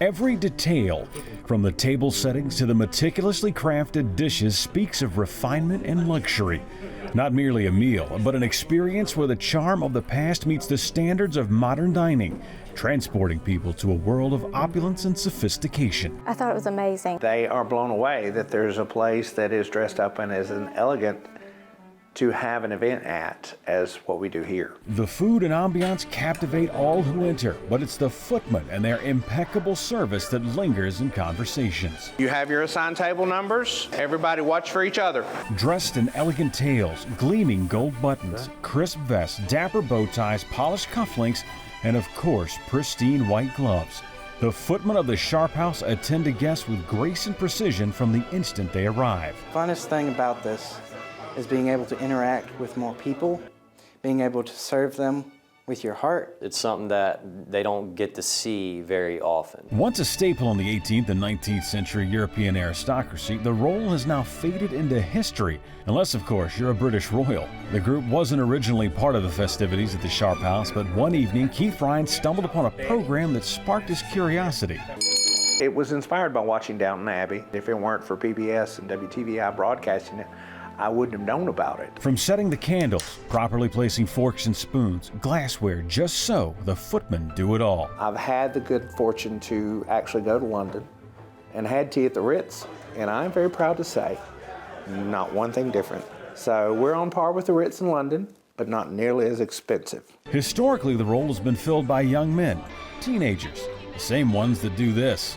Every detail, from the table settings to the meticulously crafted dishes, speaks of refinement and luxury. Not merely a meal, but an experience where the charm of the past meets the standards of modern dining, transporting people to a world of opulence and sophistication. I thought it was amazing. They are blown away that there's a place that is dressed up and is an elegant to have an event at as what we do here. The food and ambiance captivate all who enter, but it's the footmen and their impeccable service that lingers in conversations. You have your assigned table numbers. Everybody watch for each other. Dressed in elegant tails, gleaming gold buttons, crisp vests, dapper bow ties, polished cufflinks, and of course, pristine white gloves. The footmen of the Sharp House attend to guests with grace and precision from the instant they arrive. Funnest thing about this is being able to interact with more people, being able to serve them with your heart. It's something that they don't get to see very often. Once a staple in the 18th and 19th century European aristocracy, the roll has now faded into history, unless of course you're a British royal. The group wasn't originally part of the festivities at the Sharp House, but one evening Keith Ryan stumbled upon a program that sparked his curiosity. It was inspired by watching Downton Abbey. If it weren't for PBS and WTVI broadcasting it, I wouldn't have known about it. From setting the candles, properly placing forks and spoons, glassware, just so, the footmen do it all. I've had the good fortune to actually go to London and had tea at the Ritz, and I'm very proud to say, not one thing different. So we're on par with the Ritz in London, but not nearly as expensive. Historically, the role has been filled by young men, teenagers, the same ones that do this.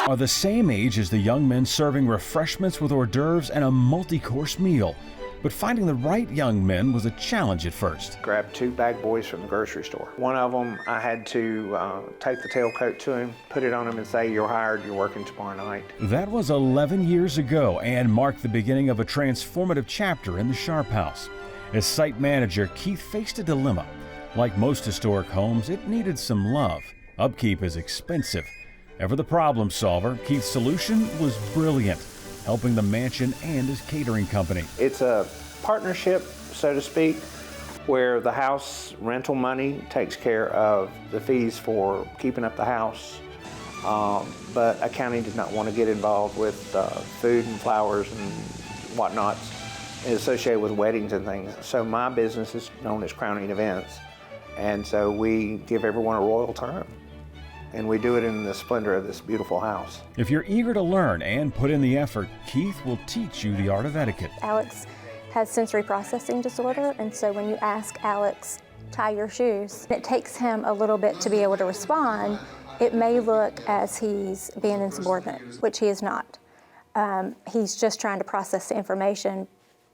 Are the same age as the young men serving refreshments with hors d'oeuvres and a multi-course meal. But finding the right young men was a challenge at first. Grabbed 2 bag boys from the grocery store. One of them, I had to take the tailcoat to him, put it on him and say, "You're hired, you're working tomorrow night." That was 11 years ago and marked the beginning of a transformative chapter in the Sharp House. As site manager, Keith faced a dilemma. Like most historic homes, it needed some love. Upkeep is expensive. Ever the problem solver, Keith's solution was brilliant, helping the mansion and his catering company. It's a partnership, so to speak, where the house rental money takes care of the fees for keeping up the house. But accounting did not want to get involved with food and flowers and whatnot associated with weddings and things. So my business is known as Crowning Events. And so we give everyone a royal term. And we do it in the splendor of this beautiful house. If you're eager to learn and put in the effort, Keith will teach you the art of etiquette. Alex has sensory processing disorder, and so when you ask Alex, tie your shoes, it takes him a little bit to be able to respond. It may look as he's being insubordinate, which he is not. He's just trying to process the information.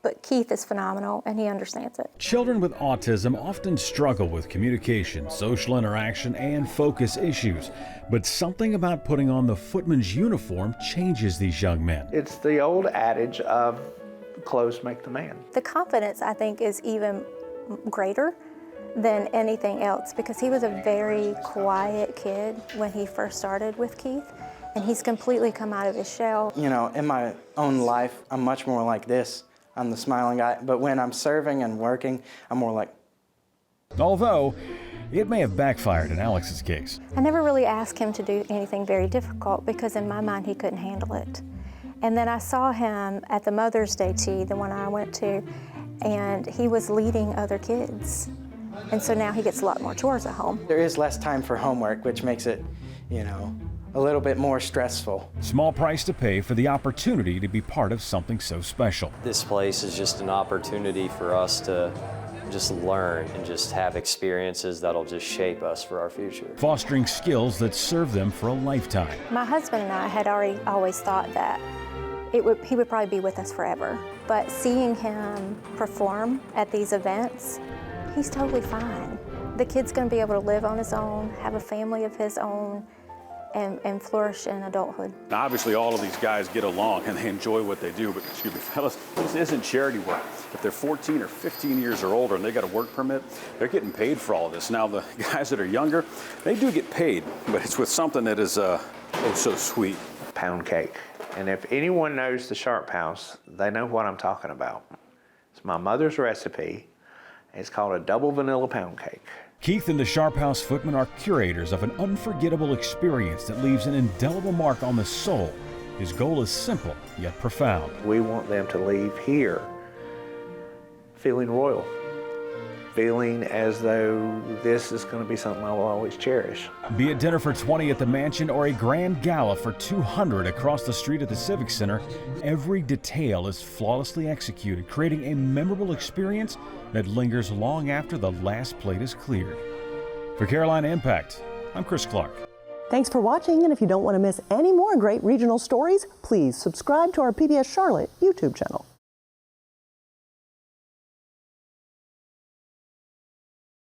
But Keith is phenomenal, and he understands it. Children with autism often struggle with communication, social interaction, and focus issues. But something about putting on the footman's uniform changes these young men. It's the old adage of clothes make the man. The confidence, I think, is even greater than anything else because he was a very quiet kid when he first started with Keith, and he's completely come out of his shell. You know, in my own life, I'm much more like this. I'm the smiling guy, but when I'm serving and working, I'm more like... Although, it may have backfired in Alex's case. I never really asked him to do anything very difficult because in my mind he couldn't handle it. And then I saw him at the Mother's Day tea, the one I went to, and he was leading other kids. And so now he gets a lot more chores at home. There is less time for homework, which makes it, you know, a little bit more stressful. Small price to pay for the opportunity to be part of something so special. This place is just an opportunity for us to just learn and just have experiences that'll just shape us for our future. Fostering skills that serve them for a lifetime. My husband and I had always thought that he would probably be with us forever. But seeing him perform at these events, he's totally fine. The kid's gonna be able to live on his own, have a family of his own, and flourish in adulthood. Obviously, all of these guys get along and they enjoy what they do, but excuse me, fellas, this isn't charity work. If they're 14 or 15 years or older and they got a work permit, they're getting paid for all of this. Now, the guys that are younger, they do get paid, but it's with something that is oh so sweet. Pound cake. And if anyone knows the Sharp House, they know what I'm talking about. It's my mother's recipe. It's called a double vanilla pound cake. Keith and the Sharp House Footmen are curators of an unforgettable experience that leaves an indelible mark on the soul. His goal is simple, yet profound. We want them to leave here feeling royal, feeling as though this is going to be something I will always cherish. Be it dinner for 20 at the mansion or a grand gala for 200 across the street at the Civic Center, every detail is flawlessly executed, creating a memorable experience that lingers long after the last plate is cleared. For Carolina Impact, I'm Chris Clark. Thanks for watching, and if you don't want to miss any more great regional stories, please subscribe to our PBS Charlotte YouTube channel.